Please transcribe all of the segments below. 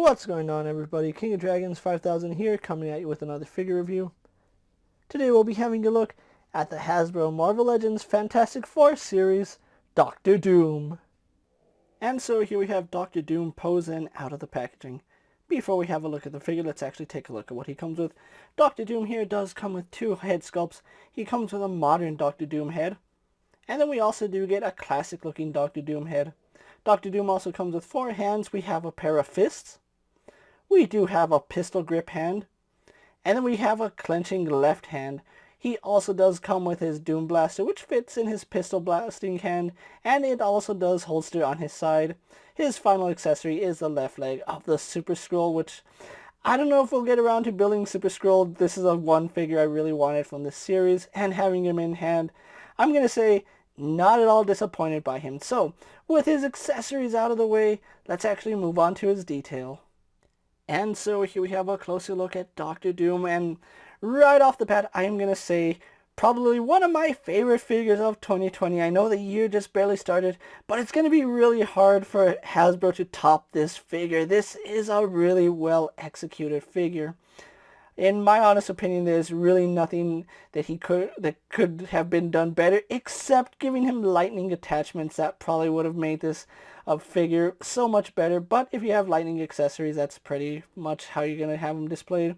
What's going on, everybody? King of Dragons 5000 here, coming at you with another figure review. Today we'll be having a look at the Hasbro Marvel Legends Fantastic Four series, Doctor Doom. And so here we have Doctor Doom posing out of the packaging. Before we have a look at the figure, let's actually take a look at what he comes with. Doctor Doom here does come with two head sculpts. He comes with a modern Doctor Doom head. And then we also do get a classic looking Doctor Doom head. Doctor Doom also comes with four hands. We have a pair of fists. We do have a pistol grip hand, and then we have a clenching left hand. He also does come with his Doom Blaster, which fits in his pistol blasting hand, and it also does holster on his side. His final accessory is the left leg of the Super Skrull, which I don't know if we'll get around to building Super Skrull. This is a one figure I really wanted from this series, and having him in hand, I'm going to say not at all disappointed by him. So, with his accessories out of the way, let's actually move on to his detail. And so here we have a closer look at Doctor Doom, and right off the bat, I am going to say probably one of my favorite figures of 2020. I know the year just barely started, but it's going to be really hard for Hasbro to top this figure. This is a really well executed figure. In my honest opinion, there's really nothing that could have been done better, except giving him lightning attachments. That probably would have made this a figure so much better. But if you have lightning accessories, that's pretty much how you're going to have him displayed.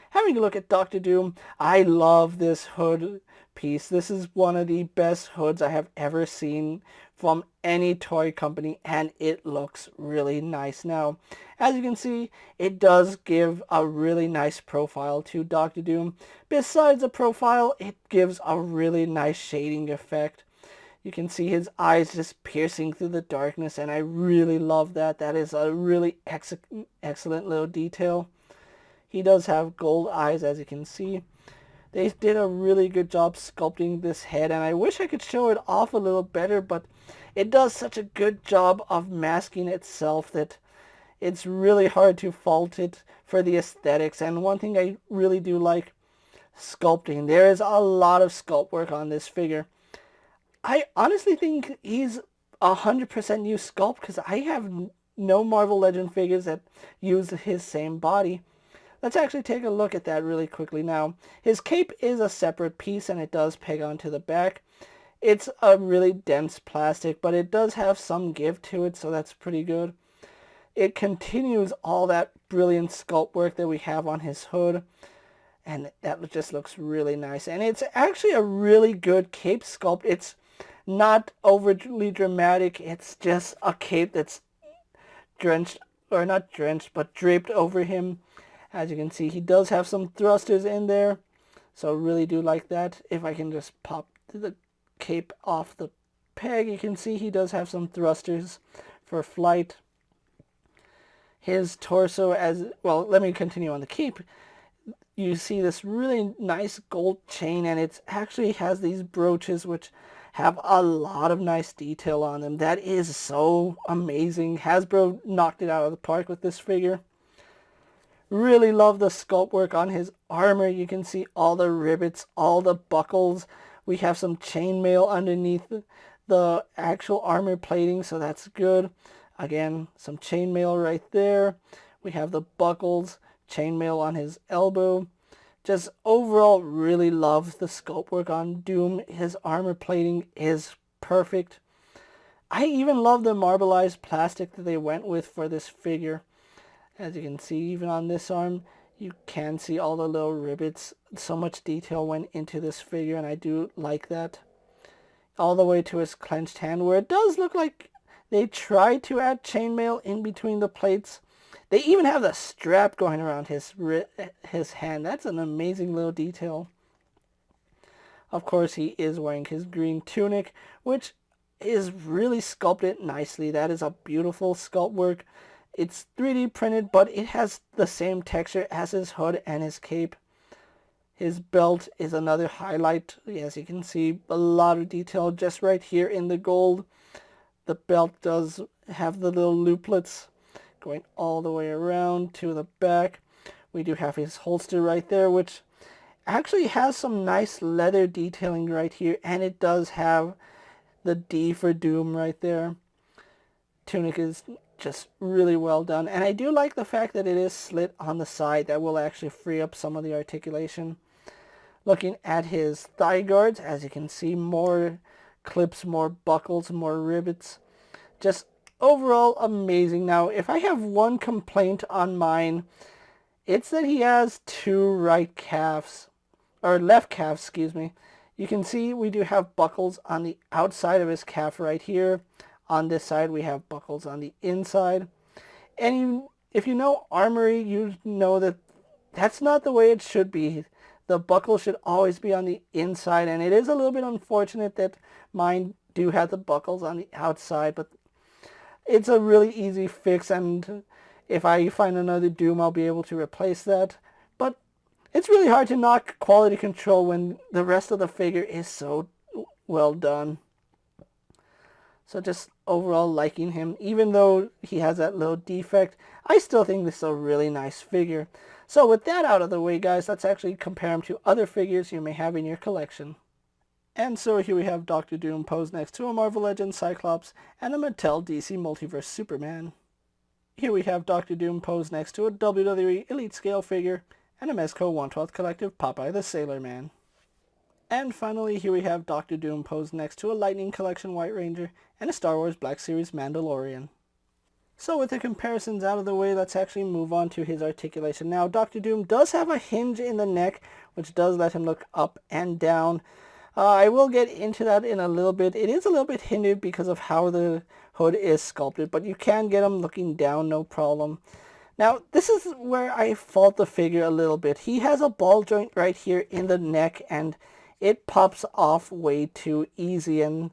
Having a look at Doctor Doom, I love this hood piece. This is one of the best hoods I have ever seen from any toy company, and it looks really nice. Now, as you can see, it does give a really nice profile to Doctor Doom. Besides the profile, it gives a really nice shading effect. You can see his eyes just piercing through the darkness, and I really love that. That is a really excellent little detail. He does have gold eyes, as you can see. They did a really good job sculpting this head, and I wish I could show it off a little better, but it does such a good job of masking itself that it's really hard to fault it for the aesthetics. And one thing I really do like, sculpting. There is a lot of sculpt work on this figure. I honestly think he's 100% new sculpt, because I have no Marvel Legend figures that use his same body. Let's actually take a look at that really quickly now. His cape is a separate piece, and it does peg onto the back. It's a really dense plastic, but it does have some give to it, so that's pretty good. It continues all that brilliant sculpt work that we have on his hood, and that just looks really nice. And it's actually a really good cape sculpt. It's not overly dramatic. It's just a cape that's drenched, or not drenched, but draped over him. As you can see, he does have some thrusters in there, so really do like that. If I can just pop the cape off the peg, you can see he does have some thrusters for flight. His torso, let me continue on the cape. You see this really nice gold chain, and it actually has these brooches which have a lot of nice detail on them. That is so amazing. Hasbro knocked it out of the park with this figure. Really love the sculpt work on his armor. You can see all the rivets, all the buckles. We have some chainmail underneath the actual armor plating, so that's good. Again, some chainmail right there. We have the buckles, chainmail on his elbow. Just overall, really love the sculpt work on Doom. His armor plating is perfect. I even love the marbleized plastic that they went with for this figure. As you can see, even on this arm, you can see all the little rivets. So much detail went into this figure, and I do like that. All the way to his clenched hand, where it does look like they tried to add chainmail in between the plates. They even have the strap going around his hand. That's an amazing little detail. Of course, he is wearing his green tunic, which is really sculpted nicely. That is a beautiful sculpt work. It's 3D printed, but it has the same texture as his hood and his cape. His belt is another highlight. As you can see, a lot of detail just right here in the gold. The belt does have the little looplets going all the way around to the back. We do have his holster right there, which actually has some nice leather detailing right here, and it does have the D for Doom right there. Tunic is just really well done. And I do like the fact that it is slit on the side. That will actually free up some of the articulation. Looking at his thigh guards, as you can see, more clips, more buckles, more rivets. Just overall amazing. Now, if I have one complaint on mine, it's that he has two right calves, or left calves, excuse me. You can see we do have buckles on the outside of his calf right here. On this side, we have buckles on the inside. And if you know armory, you know that that's not the way it should be. The buckle should always be on the inside, and it is a little bit unfortunate that mine do have the buckles on the outside, but it's a really easy fix, and if I find another Doom, I'll be able to replace that. But it's really hard to knock quality control when the rest of the figure is so well done. So just overall liking him. Even though he has that little defect, I still think this is a really nice figure. So with that out of the way, guys, let's actually compare him to other figures you may have in your collection. And so here we have Dr. Doom posed next to a Marvel Legends Cyclops and a Mattel DC Multiverse Superman. Here we have Dr. Doom posed next to a WWE Elite Scale figure and a Mezco 1/12 Collective Popeye the Sailor Man. And finally, here we have Dr. Doom posed next to a Lightning Collection White Ranger and a Star Wars Black Series Mandalorian. So with the comparisons out of the way, let's actually move on to his articulation. Now, Dr. Doom does have a hinge in the neck, which does let him look up and down. I will get into that in a little bit. It is a little bit hindered because of how the hood is sculpted, but you can get him looking down, no problem. Now, this is where I fault the figure a little bit. He has a ball joint right here in the neck, and it pops off way too easy, and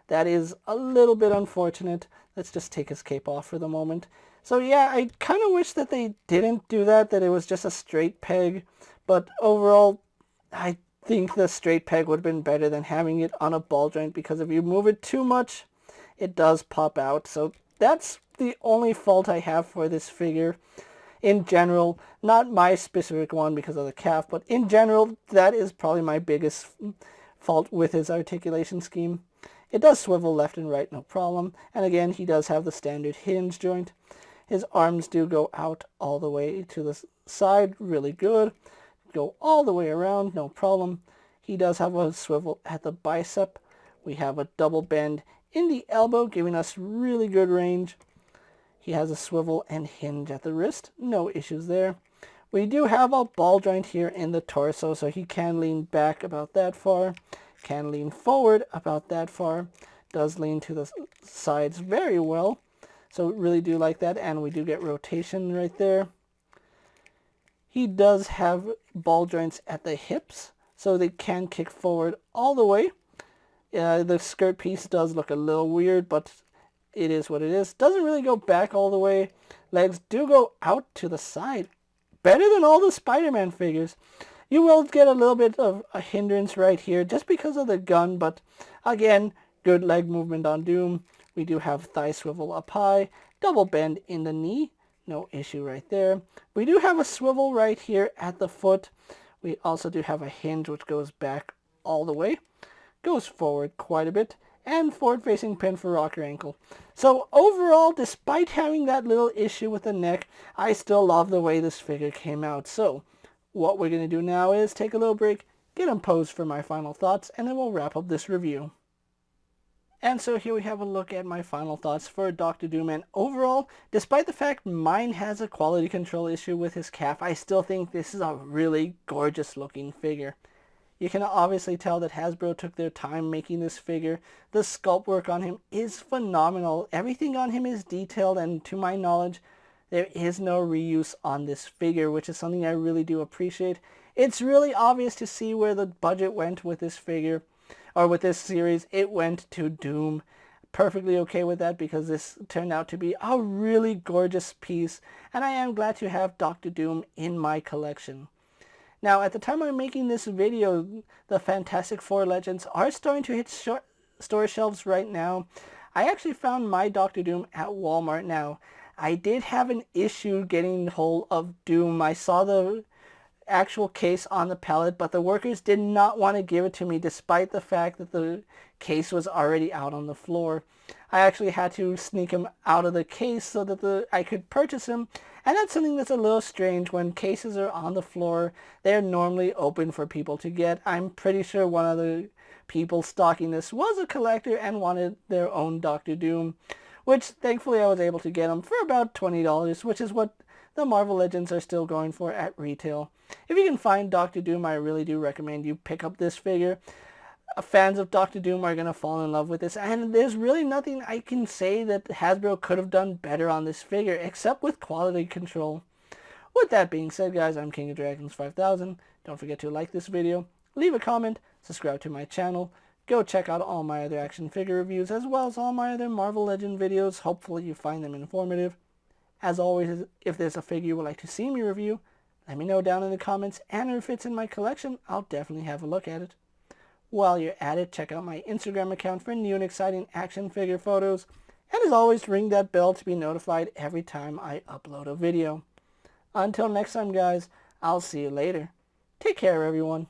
that is a little bit unfortunate. Let's just take his cape off for the moment. So yeah, I kind of wish that they didn't do that, that it was just a straight peg. But overall, I think the straight peg would have been better than having it on a ball joint, because if you move it too much, it does pop out. So that's the only fault I have for this figure. In general, not my specific one because of the calf, but in general, that is probably my biggest fault with his articulation scheme. It does swivel left and right, no problem. And again, he does have the standard hinge joint. His arms do go out all the way to the side, really good. Go all the way around, no problem. He does have a swivel at the bicep. We have a double bend in the elbow, giving us really good range. He has a swivel and hinge at the wrist. No issues there. We do have a ball joint here in the torso, so he can lean back about that far. Can lean forward about that far. Does lean to the sides very well. So really do like that, and we do get rotation right there. He does have ball joints at the hips, so they can kick forward all the way. The skirt piece does look a little weird, but it is what it is. Doesn't really go back all the way. Legs do go out to the side. Better than all the Spider-Man figures. You will get a little bit of a hindrance right here just because of the gun, but again, good leg movement on Doom. We do have thigh swivel up high, double bend in the knee. No issue right there. We do have a swivel right here at the foot. We also do have a hinge which goes back all the way. Goes forward quite a bit. And forward-facing pin for rocker ankle. So overall, despite having that little issue with the neck, I still love the way this figure came out. So what we're going to do now is take a little break, get him posed for my final thoughts, and then we'll wrap up this review. And so here we have a look at my final thoughts for Dr. Doom. And overall, despite the fact mine has a quality control issue with his calf, I still think this is a really gorgeous looking figure. You can obviously tell that Hasbro took their time making this figure. The sculpt work on him is phenomenal. Everything on him is detailed, and to my knowledge, there is no reuse on this figure, which is something I really do appreciate. It's really obvious to see where the budget went with this figure, or with this series. It went to Doom. Perfectly okay with that, because this turned out to be a really gorgeous piece, and I am glad to have Dr. Doom in my collection. Now, at the time I'm making this video, the Fantastic Four Legends are starting to hit store shelves right now. I actually found my Dr. Doom at Walmart now. I did have an issue getting hold of Doom. I saw the actual case on the pallet, but the workers did not want to give it to me despite the fact that the case was already out on the floor. I actually had to sneak him out of the case so that I could purchase him, and that's something that's a little strange. When cases are on the floor, they're normally open for people to get. I'm pretty sure one of the people stocking this was a collector and wanted their own Doctor Doom, which thankfully I was able to get him for about $20, which is what the Marvel Legends are still going for at retail. If you can find Doctor Doom, I really do recommend you pick up this figure. Fans of Doctor Doom are going to fall in love with this, and there's really nothing I can say that Hasbro could have done better on this figure, except with quality control. With that being said, guys, I'm King of Dragons 5000. Don't forget to like this video, leave a comment, subscribe to my channel, go check out all my other action figure reviews, as well as all my other Marvel Legend videos. Hopefully you find them informative. As always, if there's a figure you would like to see me review, let me know down in the comments, and if it's in my collection, I'll definitely have a look at it. While you're at it, check out my Instagram account for new and exciting action figure photos, and as always, ring that bell to be notified every time I upload a video. Until next time, guys, I'll see you later. Take care, everyone.